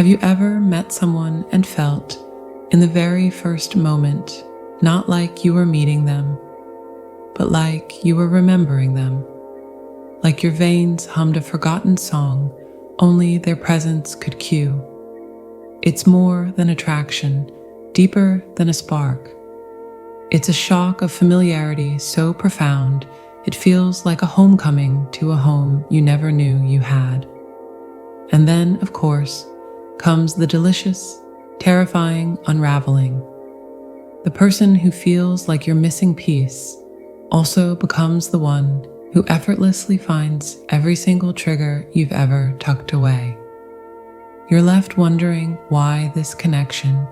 Have you ever met someone and felt, in the very first moment, not like you were meeting them, but like you were remembering them? Like your veins hummed a forgotten song only their presence could cue. It's more than attraction, deeper than a spark. It's a shock of familiarity so profound it feels like a homecoming to a home you never knew you had. And then, of course, comes the delicious, terrifying unraveling. The person who feels like your missing piece also becomes the one who effortlessly finds every single trigger you've ever tucked away. You're left wondering why this connection,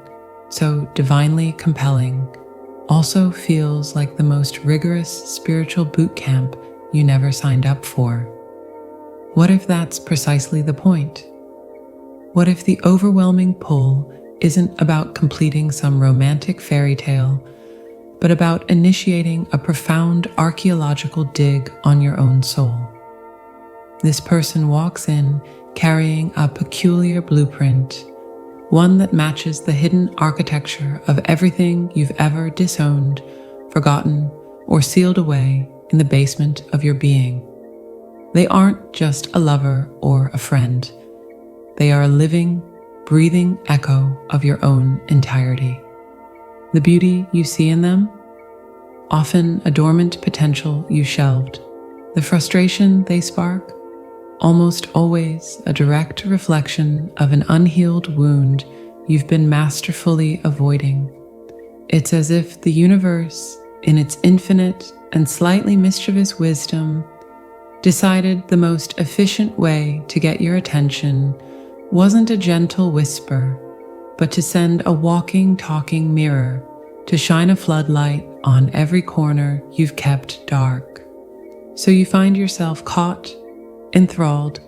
so divinely compelling, also feels like the most rigorous spiritual boot camp you never signed up for. What if that's precisely the point? What if the overwhelming pull isn't about completing some romantic fairy tale, but about initiating a profound archaeological dig on your own soul? This person walks in carrying a peculiar blueprint, one that matches the hidden architecture of everything you've ever disowned, forgotten, or sealed away in the basement of your being. They aren't just a lover or a friend. They are a living, breathing echo of your own entirety. The beauty you see in them? Often a dormant potential you shelved. The frustration they spark? Almost always a direct reflection of an unhealed wound you've been masterfully avoiding. It's as if the universe, in its infinite and slightly mischievous wisdom, decided the most efficient way to get your attention wasn't a gentle whisper, but to send a walking, talking mirror to shine a floodlight on every corner you've kept dark. So you find yourself caught, enthralled,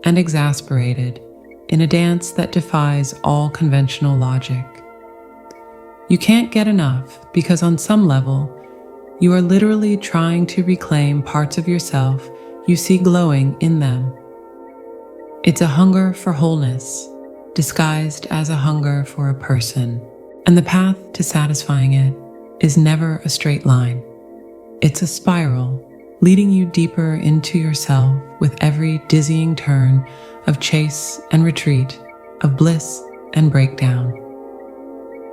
and exasperated in a dance that defies all conventional logic. You can't get enough because on some level, you are literally trying to reclaim parts of yourself you see glowing in them. It's a hunger for wholeness, disguised as a hunger for a person, and the path to satisfying it is never a straight line. It's a spiral, leading you deeper into yourself with every dizzying turn of chase and retreat, of bliss and breakdown.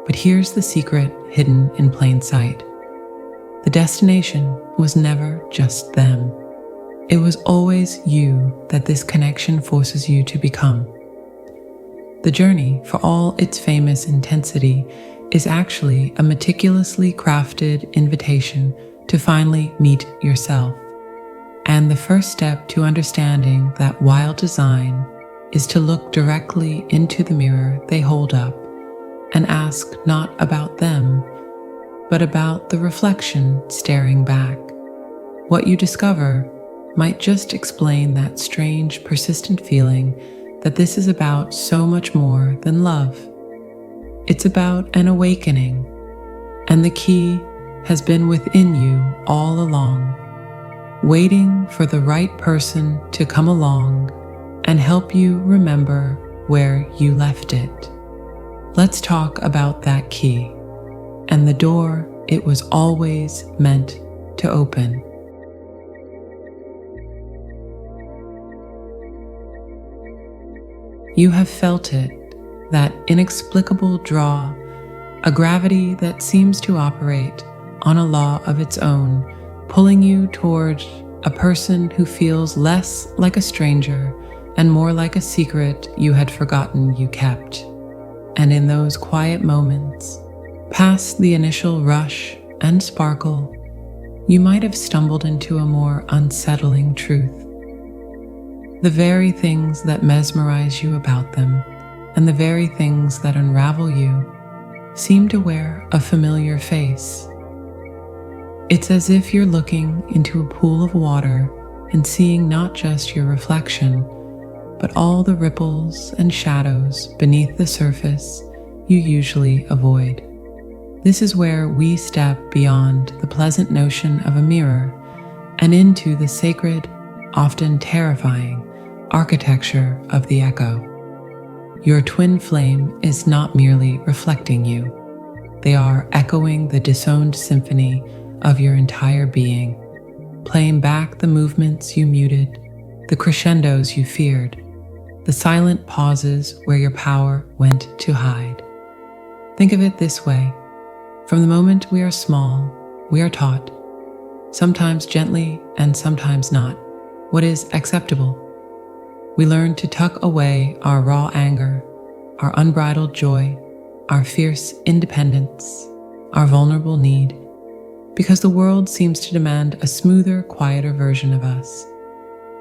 But here's the secret hidden in plain sight. The destination was never just them. It was always you that this connection forces you to become. The journey, for all its famous intensity, is actually a meticulously crafted invitation to finally meet yourself. And the first step to understanding that wild design is to look directly into the mirror they hold up and ask not about them, but about the reflection staring back. What you discover might just explain that strange, persistent feeling that this is about so much more than love. It's about an awakening, and the key has been within you all along, waiting for the right person to come along and help you remember where you left it. Let's talk about that key and the door it was always meant to open. You have felt it, that inexplicable draw, a gravity that seems to operate on a law of its own, pulling you toward a person who feels less like a stranger and more like a secret you had forgotten you kept. And in those quiet moments, past the initial rush and sparkle, you might have stumbled into a more unsettling truth. The very things that mesmerize you about them, and the very things that unravel you, seem to wear a familiar face. It's as if you're looking into a pool of water and seeing not just your reflection, but all the ripples and shadows beneath the surface you usually avoid. This is where we step beyond the pleasant notion of a mirror and into the sacred, often terrifying, architecture of the echo. your twin flame is not merely reflecting you. They are echoing the disowned symphony of your entire being, playing back the movements you muted, the crescendos you feared, the silent pauses where your power went to hide. Think of it this way. From the moment we are small, we are taught, sometimes gently and sometimes not, what is acceptable. We learn to tuck away our raw anger, our unbridled joy, our fierce independence, our vulnerable need, because the world seems to demand a smoother, quieter version of us.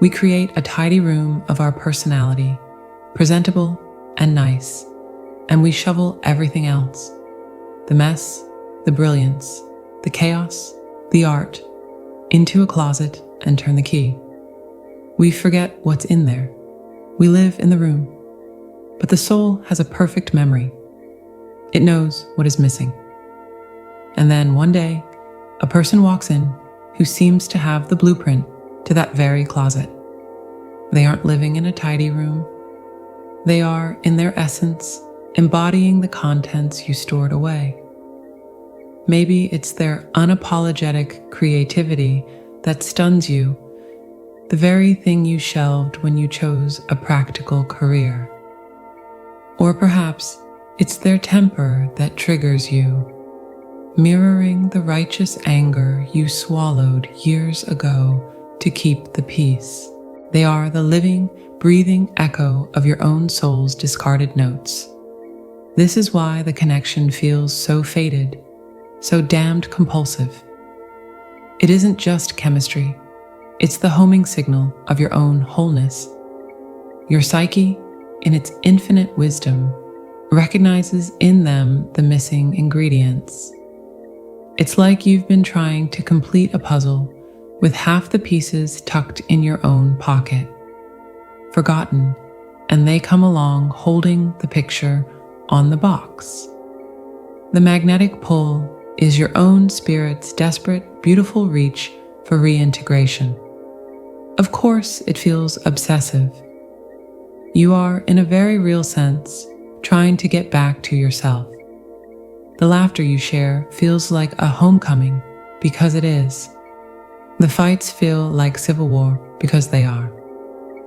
We create a tidy room of our personality, presentable and nice, and we shovel everything else, the mess, the brilliance, the chaos, the art, into a closet and turn the key. We forget what's in there. We live in the room, but the soul has a perfect memory. It knows what is missing. And then one day, a person walks in who seems to have the blueprint to that very closet. They aren't living in a tidy room. They are, in their essence, embodying the contents you stored away. Maybe it's their unapologetic creativity that stuns you, the very thing you shelved when you chose a practical career. Or perhaps it's their temper that triggers you, mirroring the righteous anger you swallowed years ago to keep the peace. They are the living, breathing echo of your own soul's discarded notes. This is why the connection feels so faded, so damned compulsive. It isn't just chemistry, it's the homing signal of your own wholeness. Your psyche, in its infinite wisdom, recognizes in them the missing ingredients. It's like you've been trying to complete a puzzle with half the pieces tucked in your own pocket, forgotten, and they come along holding the picture on the box. The magnetic pull is your own spirit's desperate, beautiful reach for reintegration. Of course, it feels obsessive. You are, in a very real sense, trying to get back to yourself. The laughter you share feels like a homecoming because it is. The fights feel like civil war because they are.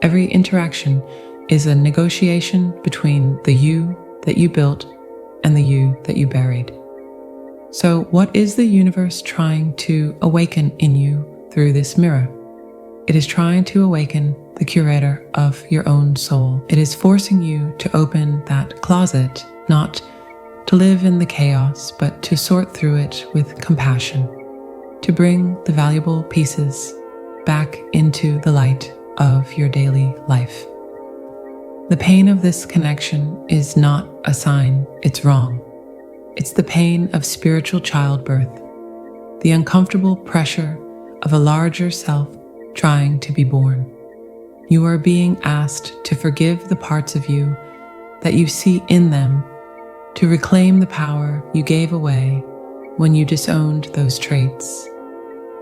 Every interaction is a negotiation between the you that you built and the you that you buried. So what is the universe trying to awaken in you through this mirror? It is trying to awaken the curator of your own soul. It is forcing you to open that closet, not to live in the chaos, but to sort through it with compassion, to bring the valuable pieces back into the light of your daily life. The pain of this connection is not a sign it's wrong. It's the pain of spiritual childbirth, the uncomfortable pressure of a larger self trying to be born. You are being asked to forgive the parts of you that you see in them, to reclaim the power you gave away when you disowned those traits.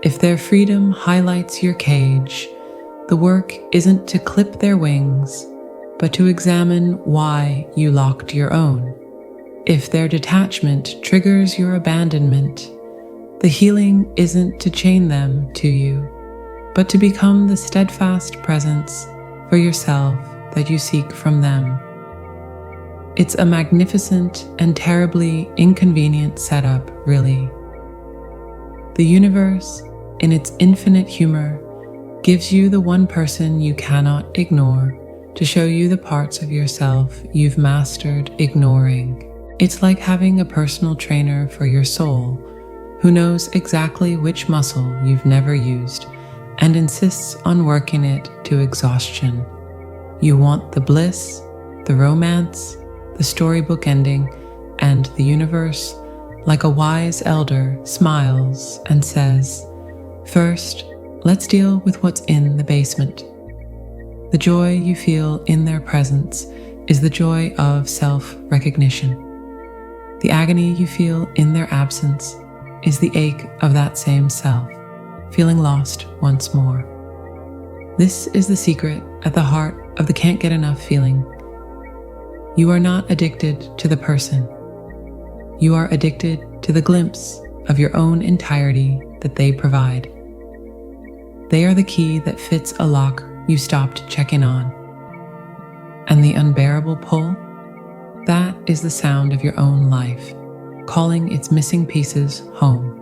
If their freedom highlights your cage, the work isn't to clip their wings, but to examine why you locked your own. If their detachment triggers your abandonment, the healing isn't to chain them to you, but to become the steadfast presence for yourself that you seek from them. It's a magnificent and terribly inconvenient setup, really. The universe, in its infinite humor, gives you the one person you cannot ignore to show you the parts of yourself you've mastered ignoring. It's like having a personal trainer for your soul who knows exactly which muscle you've never used and insists on working it to exhaustion. You want the bliss, the romance, the storybook ending, and the universe, like a wise elder, smiles and says, "First, let's deal with what's in the basement." The joy you feel in their presence is the joy of self-recognition. The agony you feel in their absence is the ache of that same self, feeling lost once more. This is the secret at the heart of the can't get enough feeling. You are not addicted to the person. You are addicted to the glimpse of your own entirety that they provide. They are the key that fits a lock you stopped checking on. And the unbearable pull, that is the sound of your own life, calling its missing pieces home.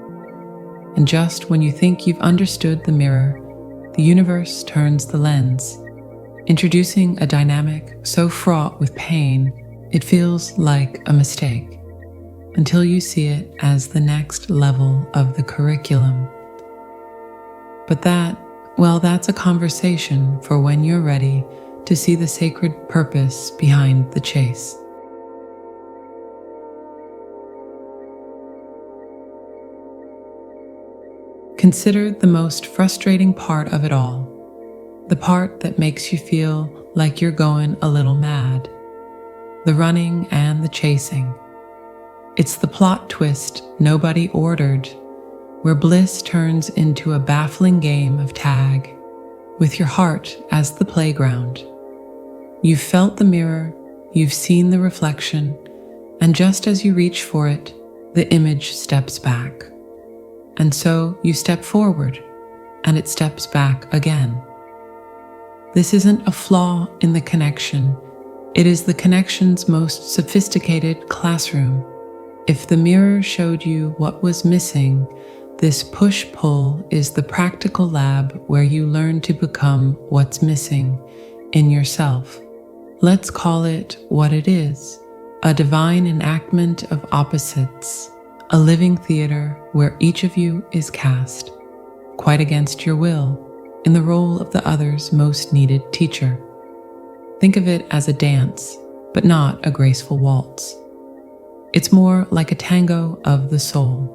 And just when you think you've understood the mirror, the universe turns the lens, introducing a dynamic so fraught with pain, it feels like a mistake, until you see it as the next level of the curriculum. But that's a conversation for when you're ready to see the sacred purpose behind the chase. Consider the most frustrating part of it all, the part that makes you feel like you're going a little mad, the running and the chasing. It's the plot twist nobody ordered, where bliss turns into a baffling game of tag, with your heart as the playground. You've felt the mirror, you've seen the reflection, and just as you reach for it, the image steps back. And so you step forward, and it steps back again. This isn't a flaw in the connection. It is the connection's most sophisticated classroom. If the mirror showed you what was missing, this push-pull is the practical lab where you learn to become what's missing in yourself. Let's call it what it is, a divine enactment of opposites, a living theater where each of you is cast, quite against your will, in the role of the other's most needed teacher. Think of it as a dance, but not a graceful waltz. It's more like a tango of the soul,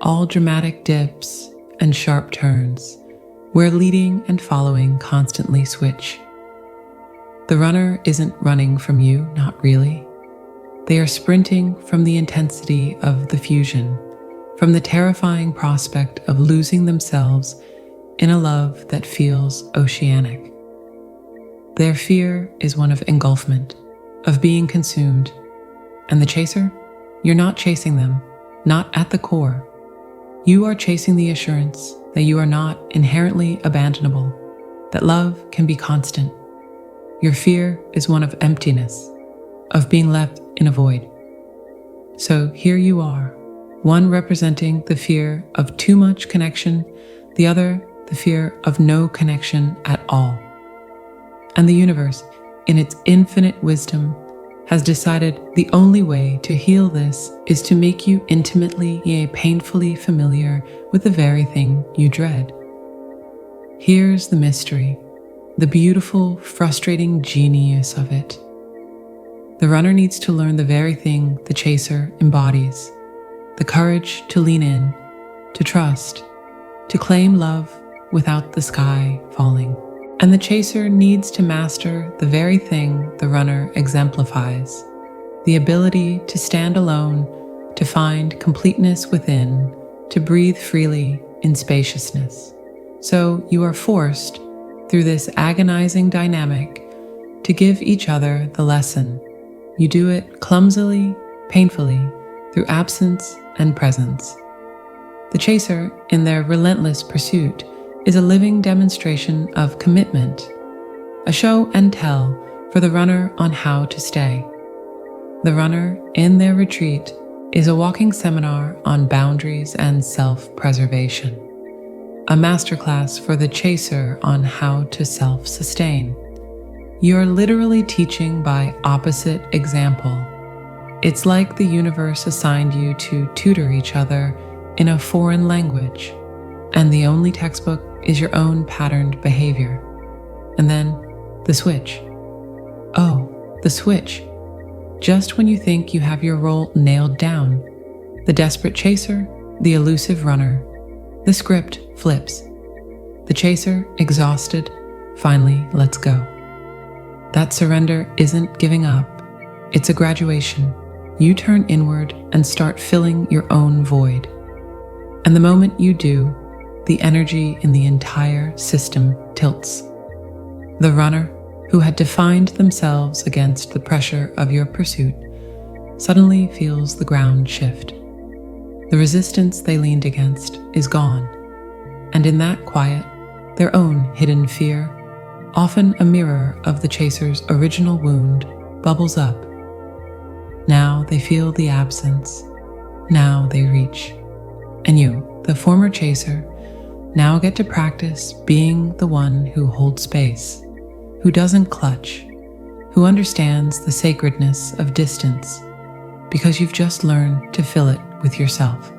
all dramatic dips and sharp turns, where leading and following constantly switch. The runner isn't running from you, not really. They are sprinting from the intensity of the fusion, from the terrifying prospect of losing themselves in a love that feels oceanic. Their fear is one of engulfment, of being consumed. And the chaser? You're not chasing them, not at the core. You are chasing the assurance that you are not inherently abandonable, that love can be constant. Your fear is one of emptiness, of being left in a void. So here you are, one representing the fear of too much connection, the other the fear of no connection at all. And the universe, in its infinite wisdom, has decided the only way to heal this is to make you intimately, yea, painfully familiar with the very thing you dread. Here's the mystery, the beautiful, frustrating genius of it. The runner needs to learn the very thing the chaser embodies, the courage to lean in, to trust, to claim love without the sky falling. And the chaser needs to master the very thing the runner exemplifies, the ability to stand alone, to find completeness within, to breathe freely in spaciousness. So you are forced, through this agonizing dynamic, to give each other the lesson. You do it clumsily, painfully, through absence and presence. The chaser, in their relentless pursuit, is a living demonstration of commitment, a show and tell for the runner on how to stay. The runner, in their retreat, is a walking seminar on boundaries and self-preservation, a masterclass for the chaser on how to self-sustain. You're literally teaching by opposite example. It's like the universe assigned you to tutor each other in a foreign language, and the only textbook is your own patterned behavior. And then the switch. Oh, the switch. Just when you think you have your role nailed down, the desperate chaser, the elusive runner, the script flips. The chaser, exhausted, finally lets go. That surrender isn't giving up. It's a graduation. You turn inward and start filling your own void. And the moment you do, the energy in the entire system tilts. The runner, who had defined themselves against the pressure of your pursuit, suddenly feels the ground shift. The resistance they leaned against is gone, and in that quiet, their own hidden fear, often a mirror of the chaser's original wound, bubbles up. Now they feel the absence. Now they reach. And you, the former chaser, now get to practice being the one who holds space, who doesn't clutch, who understands the sacredness of distance, because you've just learned to fill it with yourself.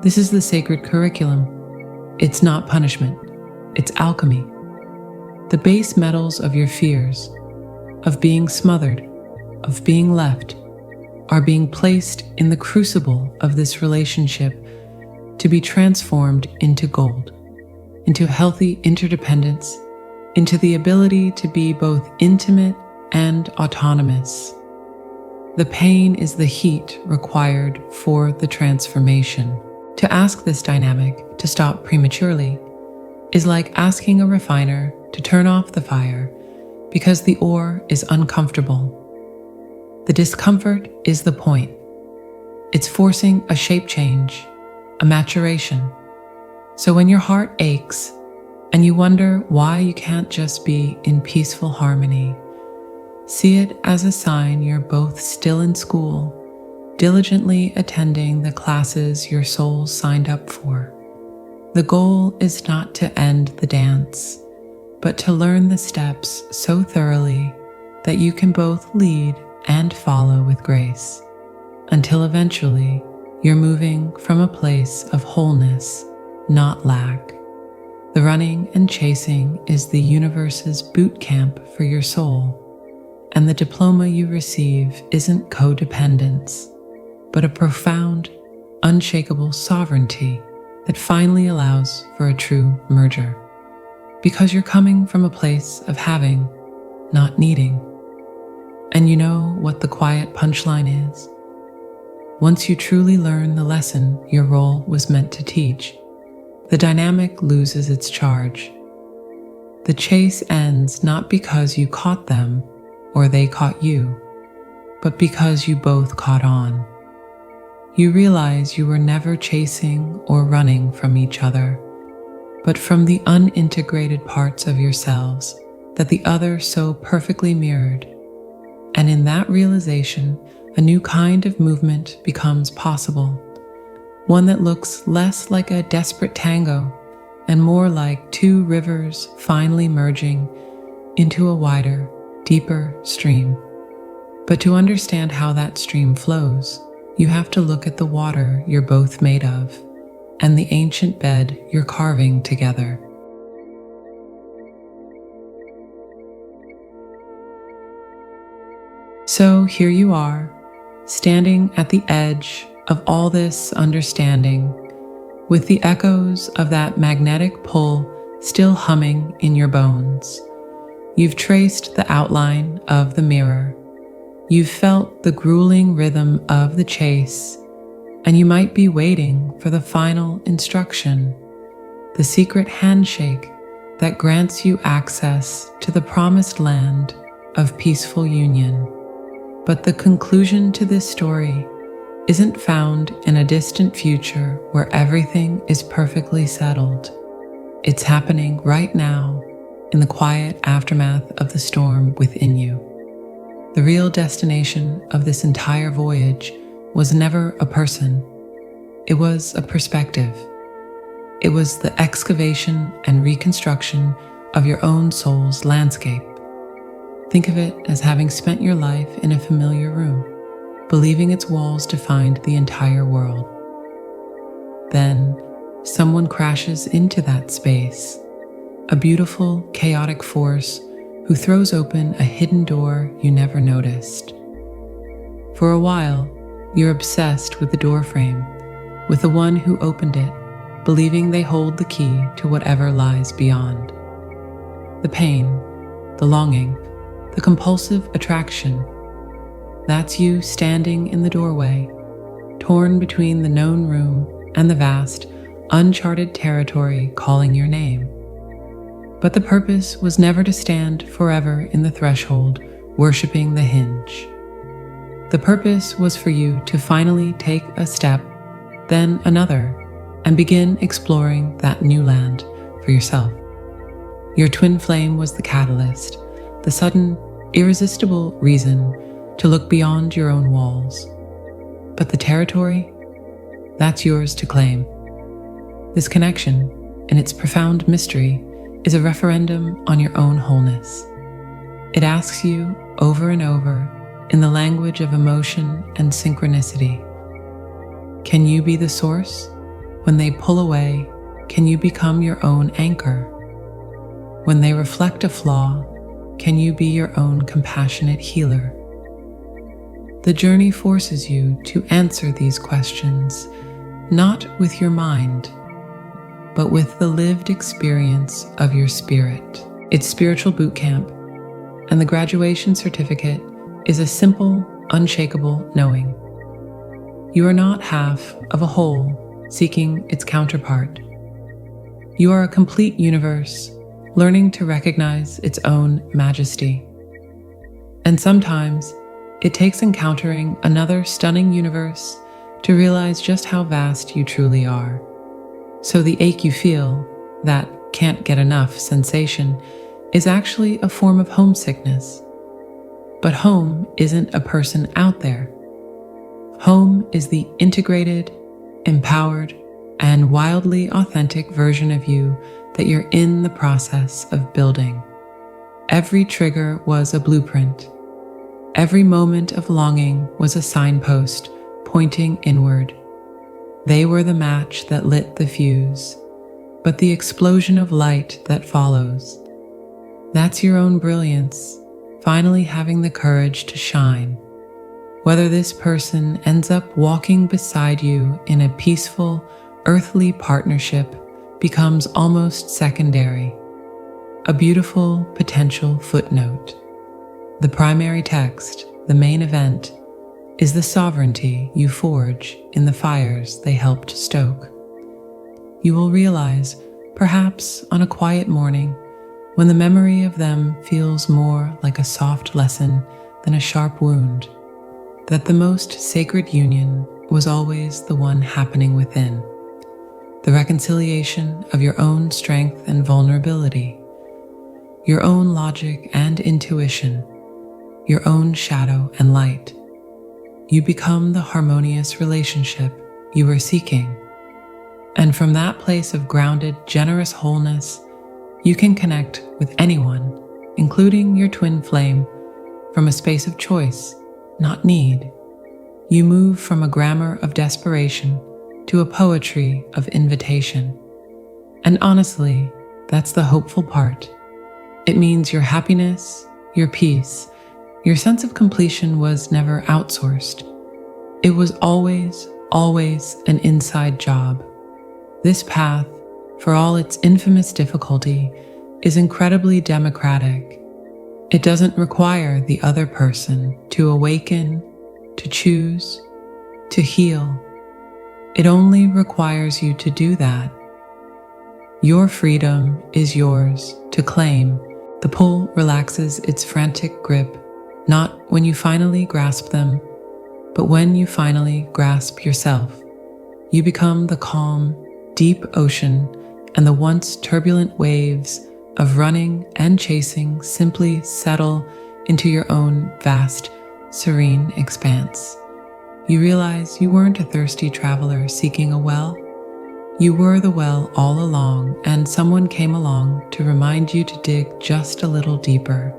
This is the sacred curriculum. It's not punishment, it's alchemy. The base metals of your fears, of being smothered, of being left, are being placed in the crucible of this relationship to be transformed into gold, into healthy interdependence, into the ability to be both intimate and autonomous. The pain is the heat required for the transformation. To ask this dynamic to stop prematurely is like asking a refiner to turn off the fire because the ore is uncomfortable. The discomfort is the point. It's forcing a shape change, a maturation. So when your heart aches and you wonder why you can't just be in peaceful harmony, see it as a sign you're both still in school, diligently attending the classes your soul signed up for. The goal is not to end the dance, but to learn the steps so thoroughly that you can both lead and follow with grace, until eventually you're moving from a place of wholeness, not lack. The running and chasing is the universe's boot camp for your soul, and the diploma you receive isn't codependence, but a profound, unshakable sovereignty that finally allows for a true merger. Because you're coming from a place of having, not needing. And you know what the quiet punchline is? Once you truly learn the lesson your role was meant to teach, the dynamic loses its charge. The chase ends not because you caught them or they caught you, but because you both caught on. You realize you were never chasing or running from each other, but from the unintegrated parts of yourselves that the other so perfectly mirrored. And in that realization, a new kind of movement becomes possible, one that looks less like a desperate tango and more like two rivers finally merging into a wider, deeper stream. But to understand how that stream flows, you have to look at the water you're both made of and the ancient bed you're carving together. So here you are, standing at the edge of all this understanding, with the echoes of that magnetic pull still humming in your bones. You've traced the outline of the mirror. You've felt the grueling rhythm of the chase, and you might be waiting for the final instruction, the secret handshake that grants you access to the promised land of peaceful union. But the conclusion to this story isn't found in a distant future where everything is perfectly settled. It's happening right now in the quiet aftermath of the storm within you. The real destination of this entire voyage was never a person. It was a perspective. It was the excavation and reconstruction of your own soul's landscape. Think of it as having spent your life in a familiar room, believing its walls defined the entire world. Then, someone crashes into that space, a beautiful, chaotic force who throws open a hidden door you never noticed. For a while, you're obsessed with the doorframe, with the one who opened it, believing they hold the key to whatever lies beyond. The pain, the longing, the compulsive attraction, that's you standing in the doorway, torn between the known room and the vast, uncharted territory calling your name. But the purpose was never to stand forever in the threshold, worshiping the hinge. The purpose was for you to finally take a step, then another, and begin exploring that new land for yourself. Your twin flame was the catalyst, the sudden, irresistible reason to look beyond your own walls. But the territory, that's yours to claim. This connection, in its profound mystery, is a referendum on your own wholeness. It asks you over and over in the language of emotion and synchronicity. Can you be the source? When they pull away, can you become your own anchor? When they reflect a flaw, can you be your own compassionate healer? The journey forces you to answer these questions, not with your mind, but with the lived experience of your spirit. It's spiritual boot camp, and the graduation certificate is a simple, unshakable knowing. You are not half of a whole seeking its counterpart. You are a complete universe, learning to recognize its own majesty. And sometimes it takes encountering another stunning universe to realize just how vast you truly are. So the ache you feel, that can't get enough sensation, is actually a form of homesickness. But home isn't a person out there. Home is the integrated, empowered, and wildly authentic version of you that you're in the process of building. Every trigger was a blueprint. Every moment of longing was a signpost pointing inward. They were the match that lit the fuse, but the explosion of light that follows, that's your own brilliance, finally having the courage to shine. Whether this person ends up walking beside you in a peaceful, earthly partnership becomes almost secondary, a beautiful potential footnote. The primary text, the main event, is the sovereignty you forge in the fires they helped stoke. You will realize, perhaps on a quiet morning, when the memory of them feels more like a soft lesson than a sharp wound, that the most sacred union was always the one happening within, the reconciliation of your own strength and vulnerability, your own logic and intuition, your own shadow and light. You become the harmonious relationship you were seeking. And from that place of grounded, generous wholeness, you can connect with anyone, including your twin flame, from a space of choice, not need. You move from a grammar of desperation to a poetry of invitation. And honestly, that's the hopeful part. It means your happiness, your peace, your sense of completion was never outsourced. It was always an inside job. This path, for all its infamous difficulty, is incredibly democratic. It doesn't require the other person to awaken, to choose, to heal. It only requires you to do that. Your freedom is yours to claim. The pull relaxes its frantic grip, not when you finally grasp them, but when you finally grasp yourself. You become the calm, deep ocean, and the once turbulent waves of running and chasing simply settle into your own vast, serene expanse. You realize you weren't a thirsty traveler seeking a well. You were the well all along, and someone came along to remind you to dig just a little deeper.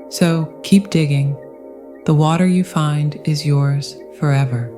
So keep digging. The water you find is yours forever.